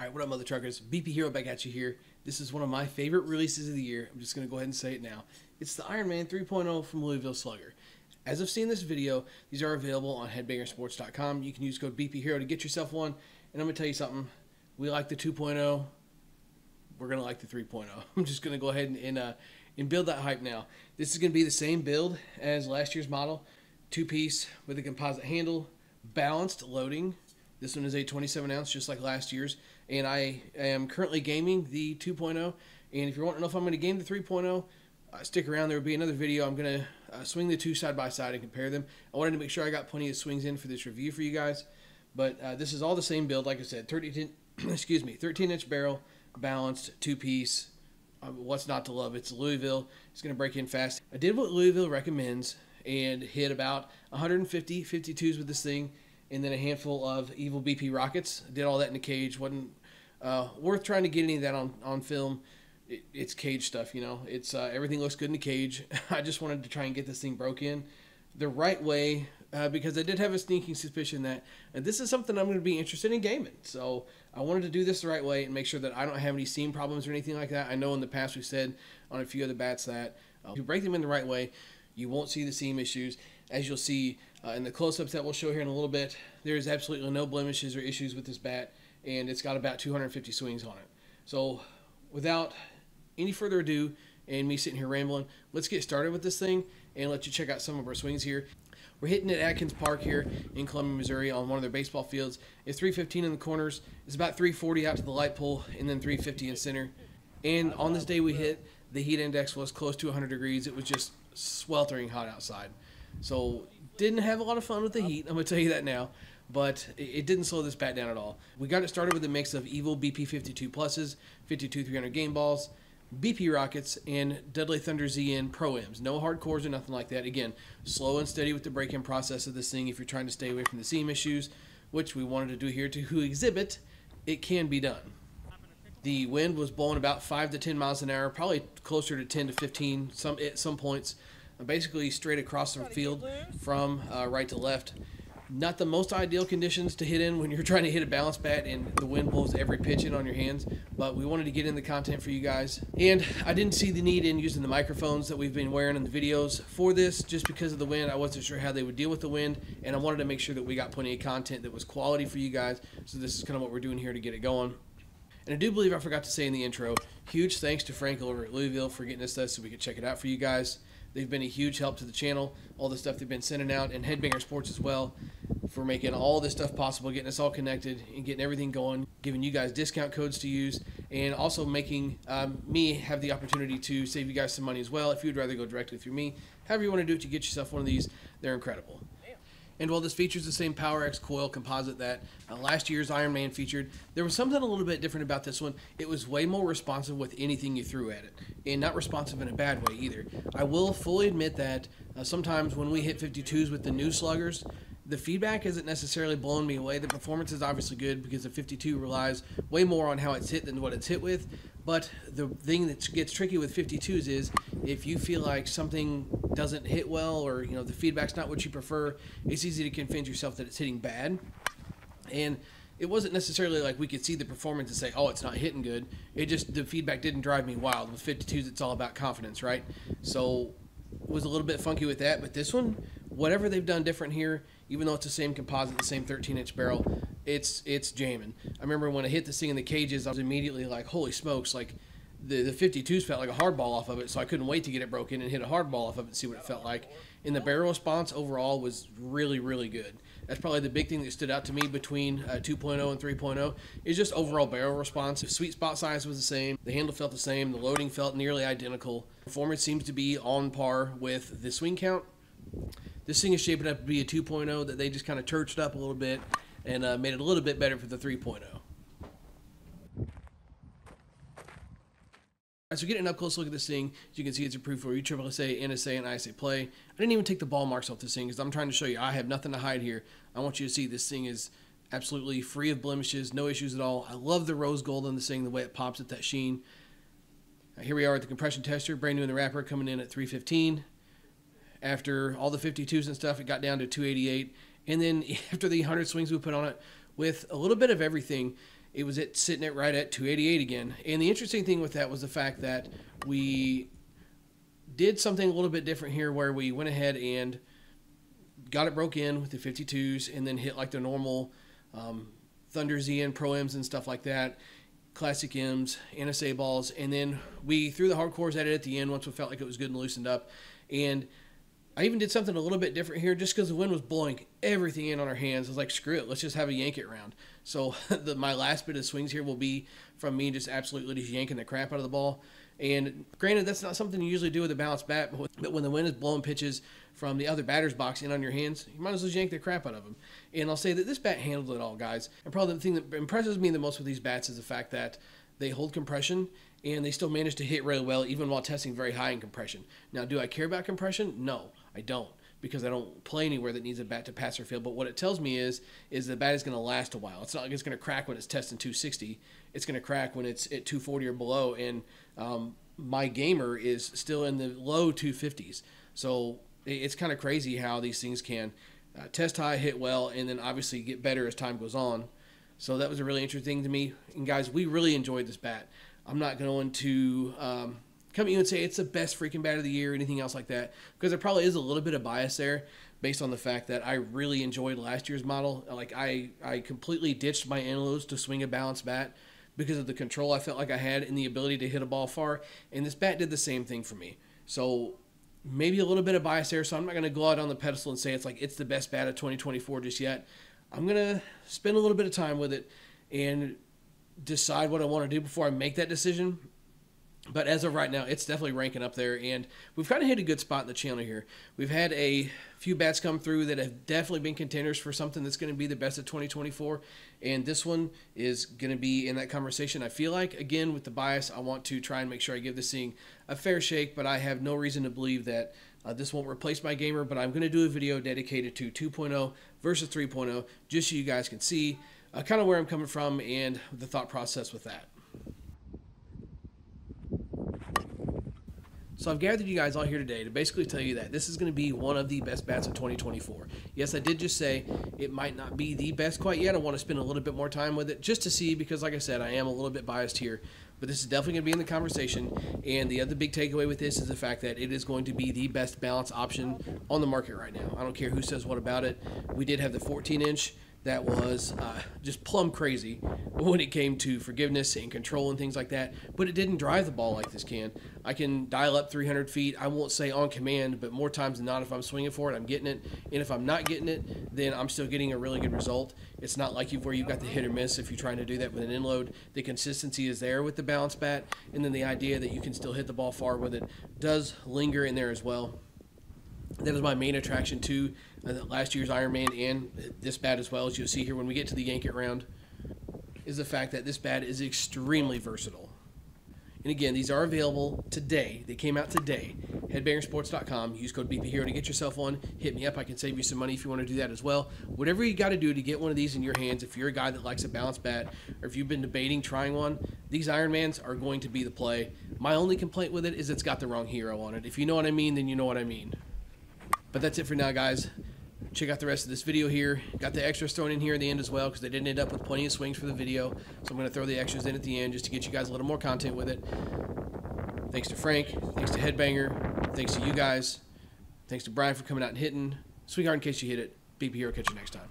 All right, what up, mother truckers? BP Hero back at you here. This is one of my favorite releases of the year. I'm just going to go ahead and say it now. It's the Ironman 3.0 from Louisville Slugger. As of seeing this video, these are available on headbangersports.com. You can use code BP Hero to get yourself one. And I'm going to tell you something. We like the 2.0. We're going to like the 3.0. I'm just going to go ahead and build that hype now. This is going to be the same build as last year's model. Two-piece with a composite handle, balanced loading. This one is a 27 ounce, just like last year's. And I am currently gaming the 2.0. And if you're wanting to know if I'm going to game the 3.0, stick around. There will be another video. I'm going to swing the two side by side and compare them. I wanted to make sure I got plenty of swings in for this review for you guys. But this is all the same build. Like I said, 13-inch barrel, balanced, two-piece. What's not to love? It's Louisville. It's going to break in fast. I did what Louisville recommends and hit about 150 52s with this thing, and then a handful of evil BP rockets. I did all that in the cage. Wasn't worth trying to get any of that on film. It's cage stuff, you know. It's everything looks good in the cage. I just wanted to try and get this thing broke in the right way because I did have a sneaking suspicion that this is something I'm going to be interested in gaming. So I wanted to do this the right way and make sure that I don't have any seam problems or anything like that. I know in the past we've said on a few other bats that if you break them in the right way, you won't see the seam issues. As you'll see in the close-ups that we'll show here in a little bit, there is absolutely no blemishes or issues with this bat, and it's got about 250 swings on it. So without any further ado and me sitting here rambling, let's get started with this thing and let you check out some of our swings here. We're hitting at Atkins Park here in Columbia, Missouri on one of their baseball fields. It's 315 in the corners. It's about 340 out to the light pole and then 350 in center. And on this day we hit, the heat index was close to 100 degrees. It was just sweltering hot outside. So didn't have a lot of fun with the heat, I'm going to tell you that now. But it didn't slow this bat down at all. We got it started with a mix of evil BP 52 pluses, 52 300 game balls, BP rockets, and Deadly Thunder ZN Pro-Ms. No hardcores or nothing like that. Again, slow and steady with the break-in process of this thing if you're trying to stay away from the seam issues, which we wanted to do here to exhibit it can be done. The wind was blowing about 5 to 10 miles an hour, probably closer to 10 to 15 at some points, basically straight across the field from right to left. Not the most ideal conditions to hit in when you're trying to hit a balance bat and the wind blows every pitch in on your hands, but we wanted to get in the content for you guys. And I didn't see the need in using the microphones that we've been wearing in the videos for this just because of the wind. I wasn't sure how they would deal with the wind, and I wanted to make sure that we got plenty of content that was quality for you guys. So this is kind of what we're doing here to get it going. And I do believe I forgot to say in the intro, huge thanks to Frank over at Louisville for getting us this so we could check it out for you guys. They've been a huge help to the channel, all the stuff they've been sending out, and Headbanger Sports as well, for making all this stuff possible, getting us all connected and getting everything going, giving you guys discount codes to use, and also making me have the opportunity to save you guys some money as well if you'd rather go directly through me. However you want to do it to get yourself one of these, they're incredible. And while this features the same PowerX coil composite that last year's Ironman featured, there was something a little bit different about this one. It was way more responsive with anything you threw at it, and not responsive in a bad way either. I will fully admit that sometimes when we hit 52s with the new sluggers, the feedback isn't necessarily blowing me away. The performance is obviously good because the 52 relies way more on how it's hit than what it's hit with. But the thing that gets tricky with 52s is if you feel like something doesn't hit well, or you know the feedback's not what you prefer, it's easy to convince yourself that it's hitting bad. And it wasn't necessarily like we could see the performance and say, oh, it's not hitting good. It just, the feedback didn't drive me wild. With 52s, it's all about confidence, right? So it was a little bit funky with that. But this one, whatever they've done different here, even though it's the same composite, the same 13-inch barrel, it's jamming. I remember when I hit this thing in the cages, I was immediately like, holy smokes, like the 52s felt like a hard ball off of it, so I couldn't wait to get it broken and hit a hard ball off of it and see what it felt like. And the barrel response overall was really, really good. That's probably the big thing that stood out to me between 2.0 and 3.0 is just overall barrel response. The sweet spot size was the same. The handle felt the same. The loading felt nearly identical. Performance seems to be on par with the swing count. This thing is shaping up to be a 2.0 that they just kind of churched up a little bit and made it a little bit better for the 3.0. As we get an up-close look at this thing, as you can see, it's approved for USSSA, NSA, and ISA play. I didn't even take the ball marks off this thing because I'm trying to show you I have nothing to hide here. I want you to see this thing is absolutely free of blemishes, no issues at all. I love the rose gold on this thing, the way it pops at that sheen. Here we are at the compression tester, brand new in the wrapper, coming in at 315. After all the 52s and stuff, it got down to 288. And then after the 100 swings we put on it, with a little bit of everything, it was sitting at right at 288 again. And the interesting thing with that was the fact that we did something a little bit different here, where we went ahead and got it broke in with the 52s and then hit like the normal Thunder ZN Pro M's and stuff like that, Classic M's, NSA balls, and then we threw the hardcores at it at the end once we felt like it was good and loosened up. And I even did something a little bit different here just because the wind was blowing everything in on our hands. I was like, screw it, let's just have a yank it round. So my last bit of swings here will be from me just absolutely just yanking the crap out of the ball. And granted, that's not something you usually do with a balanced bat, but when the wind is blowing pitches from the other batter's box in on your hands, you might as well yank the crap out of them. And I'll say that this bat handled it all, guys. And probably the thing that impresses me the most with these bats is the fact that they hold compression and they still manage to hit really well even while testing very high in compression. Now, do I care about compression? No, I don't, because I don't play anywhere that needs a bat to pass or field. But what it tells me is the bat is going to last a while. It's not like it's going to crack when it's testing 260. It's going to crack when it's at 240 or below. And my gamer is still in the low 250s. So it's kind of crazy how these things can test high, hit well, and then obviously get better as time goes on. So that was a really interesting thing to me. And guys, we really enjoyed this bat. I'm not going to come at you and say it's the best freaking bat of the year or anything else like that, because there probably is a little bit of bias there based on the fact that I really enjoyed last year's model. Like I completely ditched my Antelope's to swing a balanced bat because of the control I felt like I had and the ability to hit a ball far. And this bat did the same thing for me. So maybe a little bit of bias there. So I'm not going to go out on the pedestal and say it's the best bat of 2024 just yet. I'm going to spend a little bit of time with it and decide what I want to do before I make that decision. But as of right now, it's definitely ranking up there, and we've kind of hit a good spot in the channel here. We've had a few bats come through that have definitely been contenders for something that's going to be the best of 2024, and this one is going to be in that conversation. I feel like, again, with the bias, I want to try and make sure I give this thing a fair shake, but I have no reason to believe that this won't replace my gamer. But I'm going to do a video dedicated to 2.0 versus 3.0, just so you guys can see kind of where I'm coming from and the thought process with that. So I've gathered you guys all here today to basically tell you that this is going to be one of the best bats of 2024. Yes, I did just say it might not be the best quite yet. I want to spend a little bit more time with it just to see, because like I said, I am a little bit biased here. But this is definitely going to be in the conversation. And the other big takeaway with this is the fact that it is going to be the best balance option on the market right now. I don't care who says what about it. We did have the 14-inch. That was just plumb crazy when it came to forgiveness and control and things like that. But it didn't drive the ball like this can. I can dial up 300 feet. I won't say on command, but more times than not, if I'm swinging for it, I'm getting it. And if I'm not getting it, then I'm still getting a really good result. It's not like where you've got the hit or miss if you're trying to do that with an end load. The consistency is there with the balance bat. And then the idea that you can still hit the ball far with it does linger in there as well. That is my main attraction to last year's Ironman and this bat as well, as you'll see here when we get to the yank it round, is the fact that this bat is extremely versatile. And again, these are available today. They came out today. Headbangersports.com. Use code BPHero to get yourself one. Hit me up. I can save you some money if you want to do that as well. Whatever you got to do to get one of these in your hands, if you're a guy that likes a balanced bat, or if you've been debating trying one, these Ironmans are going to be the play. My only complaint with it is it's got the wrong hero on it. If you know what I mean, then you know what I mean. But that's it for now, guys. Check out the rest of this video here. Got the extras thrown in here at the end as well, because they didn't end up with plenty of swings for the video. So I'm going to throw the extras in at the end just to get you guys a little more content with it. Thanks to Frank. Thanks to Headbanger. Thanks to you guys. Thanks to Brian for coming out and hitting. Sweetheart, in case you hit it. BP Hero. Catch you next time.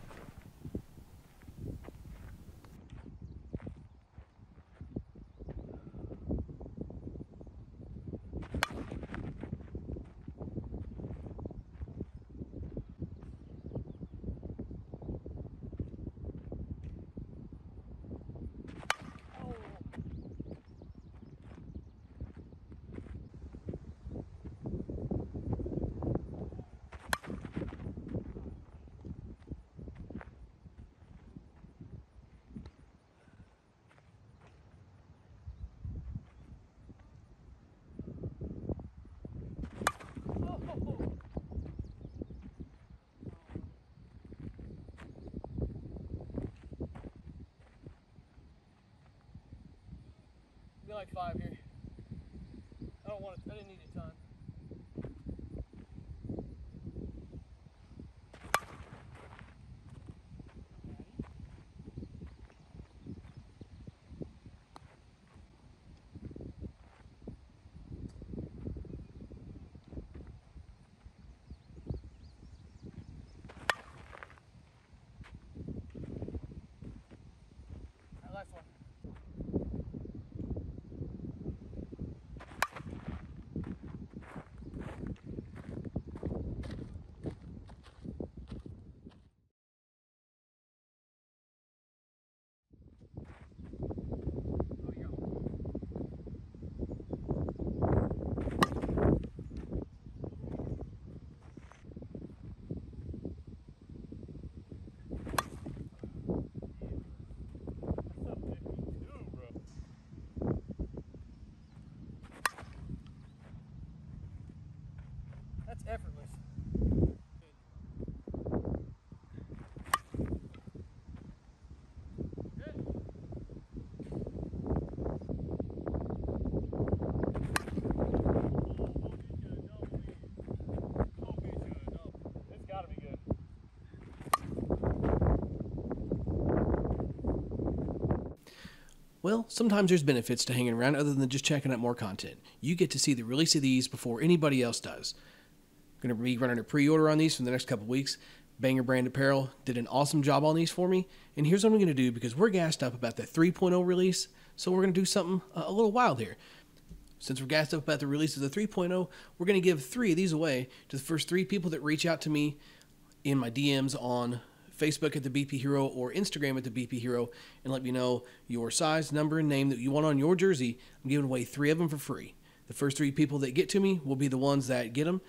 Be like 5 here. I don't want it. I didn't need a ton. last one. That's effortless. It's got to be good. Well, sometimes there's benefits to hanging around other than just checking out more content. You get to see the release of these before anybody else does. Going to be running a pre-order on these for the next couple weeks. Banger Brand Apparel did an awesome job on these for me. And here's what I'm going to do because we're gassed up about the 3.0 release. So we're going to do something a little wild here. Since we're gassed up about the release of the 3.0, we're going to give 3 of these away to the first 3 people that reach out to me in my DMs on Facebook at the BP Hero or Instagram at the BP Hero and let me know your size, number, and name that you want on your jersey. I'm giving away 3 of them for free. The first 3 people that get to me will be the ones that get them.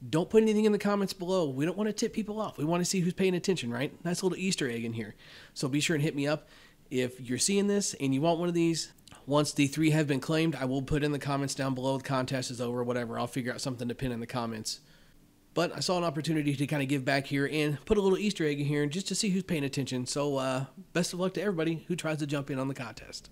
Don't put anything in the comments below. We don't want to tip people off. We want to see who's paying attention, right? Nice little Easter egg in here. So be sure and hit me up if you're seeing this and you want one of these. Once the 3 have been claimed, I will put in the comments down below. The contest is over, whatever. I'll figure out something to pin in the comments. But I saw an opportunity to kind of give back here and put a little Easter egg in here just to see who's paying attention. So best of luck to everybody who tries to jump in on the contest.